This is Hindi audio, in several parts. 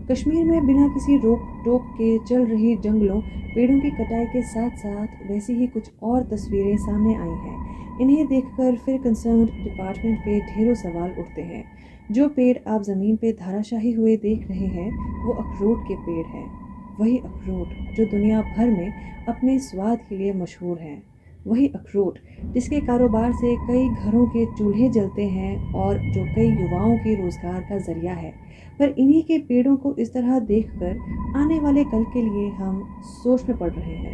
कश्मीर में बिना किसी रोक टोक के चल रही जंगलों पेड़ों की कटाई के साथ साथ वैसी ही कुछ और तस्वीरें सामने आई हैं। इन्हें देखकर फिर कंसर्न डिपार्टमेंट पे ढेरों सवाल उठते हैं। जो पेड़ आप ज़मीन पे धाराशाही हुए देख रहे हैं वो अखरोट के पेड़ हैं। वही अखरोट जो दुनिया भर में अपने स्वाद के लिए मशहूर हैं। वही अखरोट जिसके कारोबार से कई घरों के चूल्हे जलते हैं और जो कई युवाओं के रोज़गार का ज़रिया है। पर इन्हीं के पेड़ों को इस तरह देखकर आने वाले कल के लिए हम सोच में पड़ रहे हैं।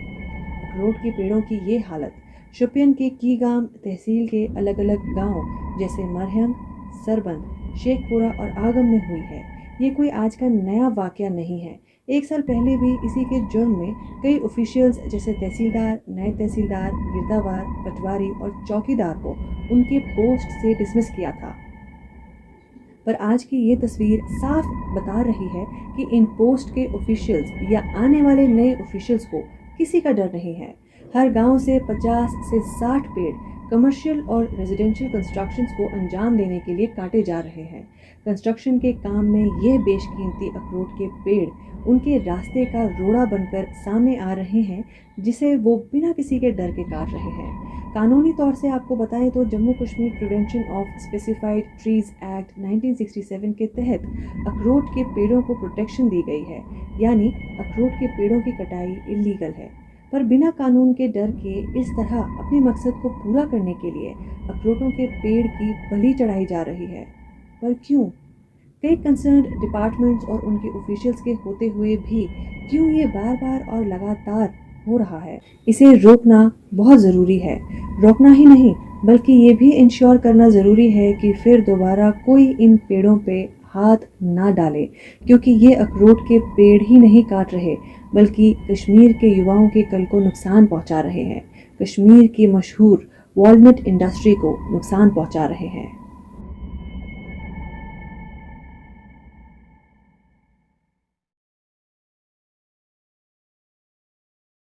अखरोट के पेड़ों की ये हालत शोपियन के कीगाम तहसील के अलग अलग गांव जैसे मरहम, सरबंद, शेखपुरा और आगम में हुई है। ये कोई आज का नया वाक़या नहीं है। 1 साल पहले भी इसी के जुर्म में कई ऑफिशियल्स जैसे तहसीलदार, नायब तहसीलदार, गिरदावार, पटवारी और चौकीदार को उनके पोस्ट से डिसमिस किया था। पर आज की ये तस्वीर साफ बता रही है कि इन पोस्ट के ऑफिशियल्स या आने वाले नए ऑफिशियल्स को किसी का डर नहीं है। हर गांव से 50 से 60 पेड़ कमर्शियल और रेजिडेंशियल कंस्ट्रक्शंस को अंजाम देने के लिए काटे जा रहे हैं। कंस्ट्रक्शन के काम में ये बेशकीमती अखरोट के पेड़ उनके रास्ते का रोड़ा बनकर सामने आ रहे हैं, जिसे वो बिना किसी के डर के काट रहे हैं। कानूनी तौर से आपको बताएं तो Jammu Kashmir prevention of specified trees act 1967 के तहत अखरोट के पेड़ों को प्रोटेक्शन दी गई है, यानी अखरोट के पेड़ों की कटाई इलीगल है। पर बिना कानून के डर के इस तरह अपने मकसद को पूरा करने के लिए अखरोटों के पेड़ की बलि चढ़ाई जा रही है। पर क्यों? कई कंसर्न्ड डिपार्टमेंट्स और उनके ऑफिशियल्स के होते हुए भी क्यों ये बार बार और लगातार हो रहा है? इसे रोकना बहुत ज़रूरी है। रोकना ही नहीं बल्कि ये भी इंश्योर करना ज़रूरी है कि फिर दोबारा कोई इन पेड़ों पे हाथ ना डाले, क्योंकि ये अखरोट के पेड़ ही नहीं काट रहे बल्कि कश्मीर के युवाओं के कल को नुकसान पहुंचा रहे हैं। कश्मीर की मशहूर वॉलनट इंडस्ट्री को नुकसान पहुंचा रहे हैं।